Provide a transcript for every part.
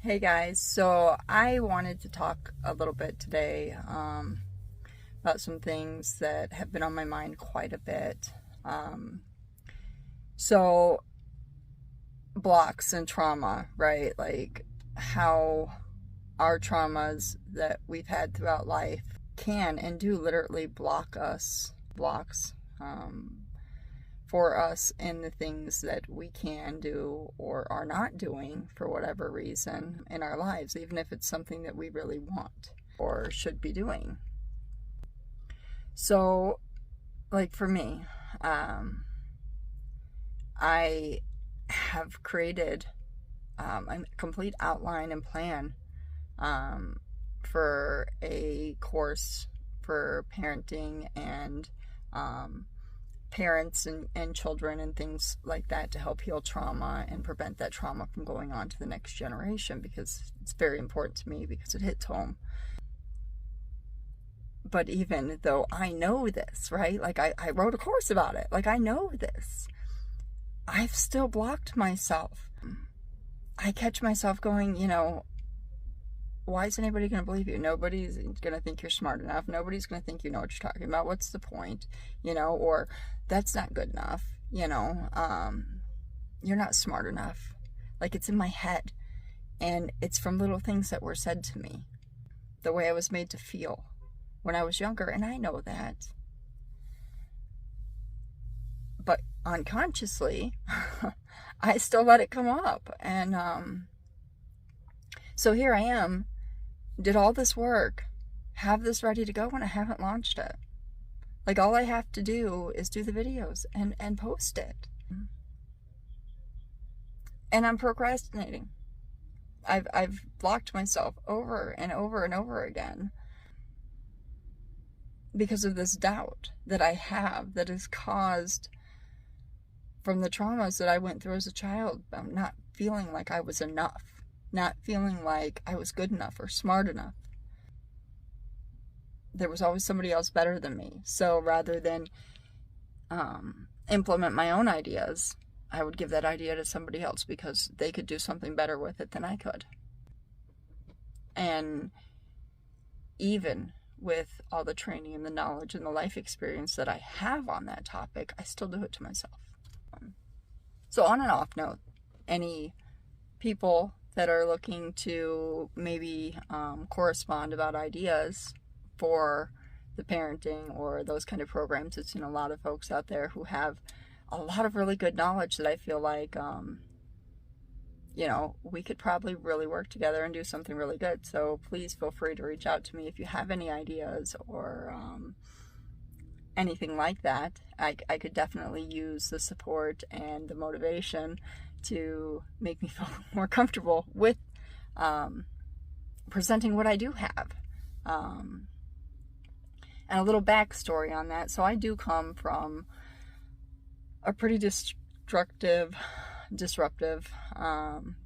Hey guys, so I wanted to talk a little bit today about some things that have been on my mind quite a bit. So blocks and trauma, right? Like how our traumas that we've had throughout life can and do literally blocks for us in the things that we can do or are not doing for whatever reason in our lives, even if it's something that we really want or should be doing. So, like for me, I have created a complete outline and plan for a course for parenting and parents and children and things like that to help heal trauma and prevent that trauma from going on to the next generation, because it's very important to me because it hits home. But even though I know this, right? Like I wrote a course about it. Like I know this. I've still blocked myself. I catch myself going, why is anybody going to believe you? Nobody's going to think you're smart enough. Nobody's going to think you know what you're talking about. What's the point? Or that's not good enough. You're not smart enough. Like, it's in my head. And it's from little things that were said to me. The way I was made to feel when I was younger. And I know that. But unconsciously, I still let it come up. And so here I am. Did all this work, have this ready to go, and I haven't launched it. Like, all I have to do is do the videos and post it. And I'm procrastinating. I've blocked myself over and over and over again because of this doubt that I have that is caused from the traumas that I went through as a child about not feeling like I was enough. Not feeling like I was good enough or smart enough. There was always somebody else better than me. So rather than implement my own ideas, I would give that idea to somebody else because they could do something better with it than I could. And even with all the training and the knowledge and the life experience that I have on that topic, I still do it to myself. So on and off note, any people that are looking to maybe correspond about ideas for the parenting or those kind of programs. It's a lot of folks out there who have a lot of really good knowledge that I feel like, we could probably really work together and do something really good. So please feel free to reach out to me if you have any ideas or anything like that. I could definitely use the support and the motivation to make me feel more comfortable with presenting what I do have. And a little backstory on that. So I do come from a pretty disruptive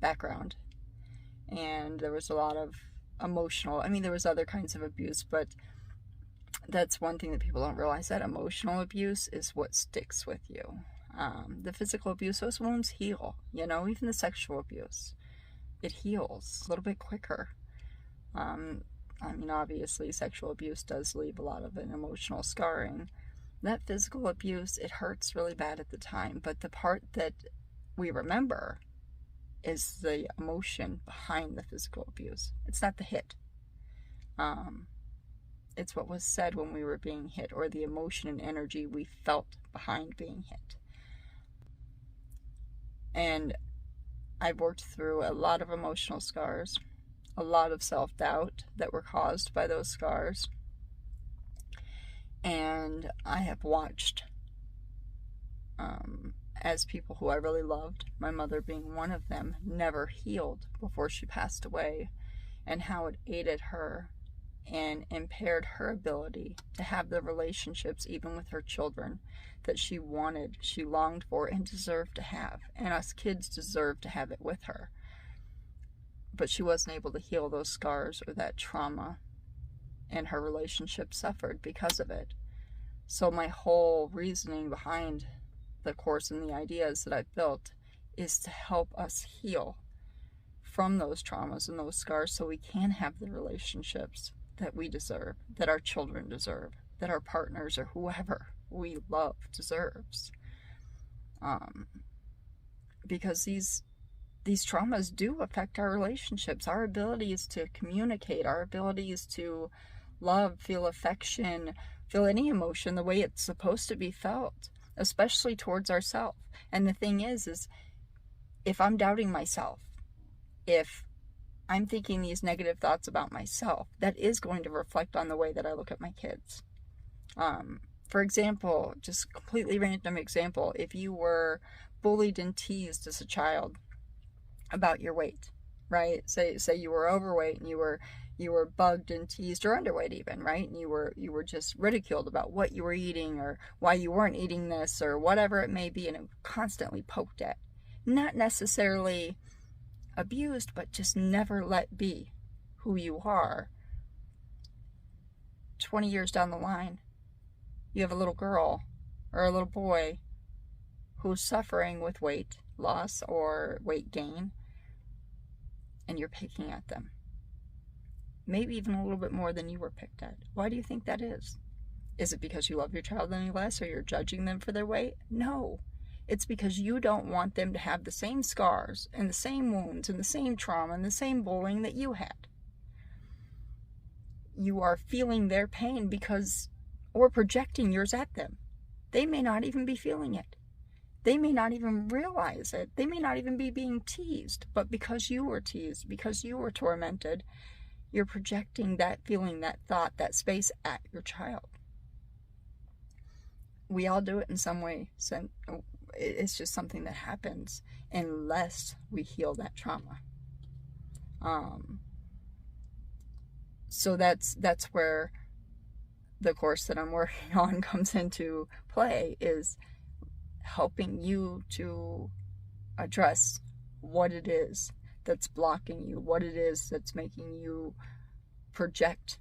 background. And there was a lot of emotional, there was other kinds of abuse, but that's one thing that people don't realize, that emotional abuse is what sticks with you. The physical abuse, those wounds heal, even the sexual abuse, it heals a little bit quicker. Obviously sexual abuse does leave a lot of an emotional scarring. That physical abuse, it hurts really bad at the time, but the part that we remember is the emotion behind the physical abuse. It's not the hit. It's what was said when we were being hit, or the emotion and energy we felt behind being hit. And I've worked through a lot of emotional scars, a lot of self-doubt that were caused by those scars. And I have watched as people who I really loved, my mother being one of them, never healed before she passed away, and how it aided her and impaired her ability to have the relationships, even with her children, that she wanted, she longed for, and deserved to have. And us kids deserve to have it with her. But she wasn't able to heal those scars or that trauma, and her relationship suffered because of it. So my whole reasoning behind the course and the ideas that I've built is to help us heal from those traumas and those scars so we can have the relationships that we deserve, that our children deserve, that our partners or whoever we love deserves. Because these traumas do affect our relationships, our abilities to communicate, our abilities to love, feel affection, feel any emotion the way it's supposed to be felt, especially towards ourselves. And the thing is if I'm doubting myself, if I'm thinking these negative thoughts about myself, that is going to reflect on the way that I look at my kids. For example, just completely random example, if you were bullied and teased as a child about your weight, right? Say you were overweight and you were bugged and teased, or underweight even, right? And you were just ridiculed about what you were eating or why you weren't eating this or whatever it may be, and it constantly poked at. Not necessarily abused, but just never let be who you are. 20 years down the line, you have a little girl or a little boy who's suffering with weight loss or weight gain, and you're picking at them. Maybe even a little bit more than you were picked at. Why do you think that is? Is it because you love your child any less, or you're judging them for their weight? No. It's because you don't want them to have the same scars and the same wounds and the same trauma and the same bullying that you had. You are feeling their pain or projecting yours at them. They may not even be feeling it. They may not even realize it. They may not even be being teased. But because you were teased, because you were tormented, you're projecting that feeling, that thought, that space at your child. We all do it in some way. So it's just something that happens unless we heal that trauma. So that's where the course that I'm working on comes into play, is helping you to address what it is that's blocking you, what it is that's making you project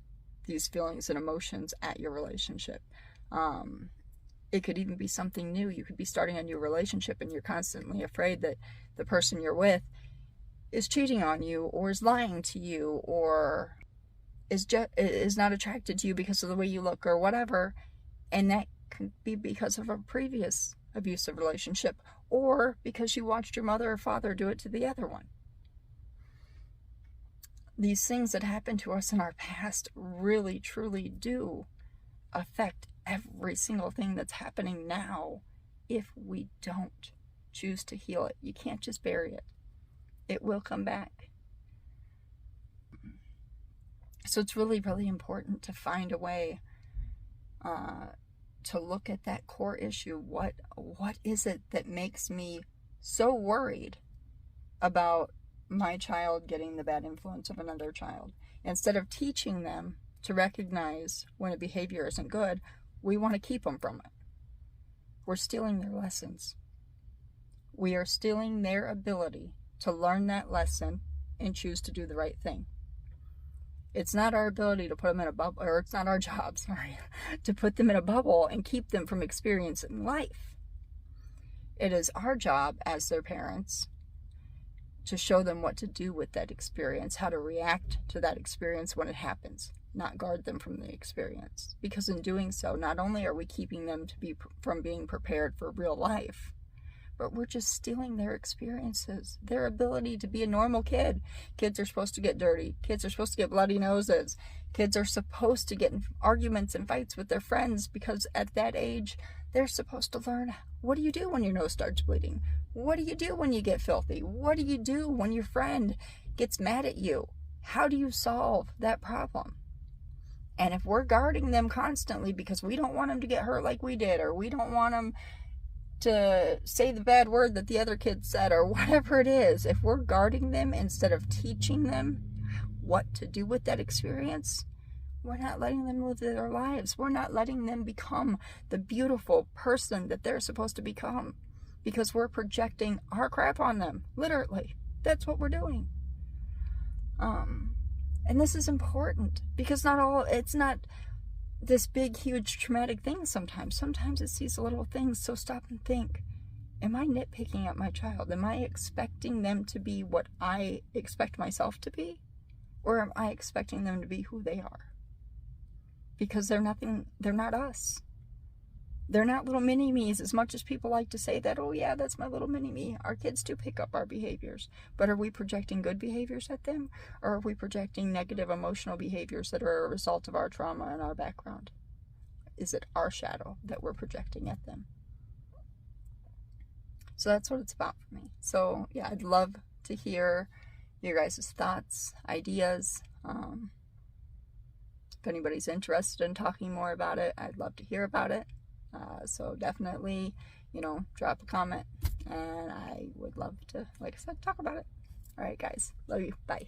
these feelings and emotions at your relationship. It could even be something new. You could be starting a new relationship and you're constantly afraid that the person you're with is cheating on you, or is lying to you, or is not attracted to you because of the way you look or whatever. And that could be because of a previous abusive relationship, or because you watched your mother or father do it to the other one. These things that happen to us in our past really, truly do affect every single thing that's happening now if we don't choose to heal it. You can't just bury it. It will come back. So it's really, really important to find a way to look at that core issue. What is it that makes me so worried about my child getting the bad influence of another child? Instead of teaching them to recognize when a behavior isn't good, we want to keep them from it. We're stealing their lessons. We are stealing their ability to learn that lesson and choose to do the right thing. It's not our ability to put them in a bubble, or it's not our job, to put them in a bubble and keep them from experiencing life. It is our job as their parents to show them what to do with that experience, how to react to that experience when it happens, not guard them from the experience. Because in doing so, not only are we keeping them from being prepared for real life, but we're just stealing their experiences, their ability to be a normal kid. Kids are supposed to get dirty. Kids are supposed to get bloody noses. Kids are supposed to get in arguments and fights with their friends, because at that age, they're supposed to learn, what do you do when your nose starts bleeding? What do you do when you get filthy? What do you do when your friend gets mad at you? How do you solve that problem? And if we're guarding them constantly because we don't want them to get hurt like we did, or we don't want them to say the bad word that the other kid said, or whatever it is, if we're guarding them instead of teaching them what to do with that experience, we're not letting them live their lives. We're not letting them become the beautiful person that they're supposed to become, because we're projecting our crap on them. Literally, that's what we're doing. And this is important, because it's not this big, huge, traumatic thing sometimes. Sometimes it's these little things. So stop and think Am I nitpicking at my child? Am I expecting them to be what I expect myself to be? Or am I expecting them to be who they are? Because they're not us. They're not little mini-me's, as much as people like to say that, oh yeah, that's my little mini-me. Our kids do pick up our behaviors. But are we projecting good behaviors at them? Or are we projecting negative emotional behaviors that are a result of our trauma and our background? Is it our shadow that we're projecting at them? So that's what it's about for me. So yeah, I'd love to hear your guys' thoughts, ideas. If anybody's interested in talking more about it, I'd love to hear about it. So definitely, drop a comment, and I would love to, like I said, talk about it. All right, guys. Love you. Bye.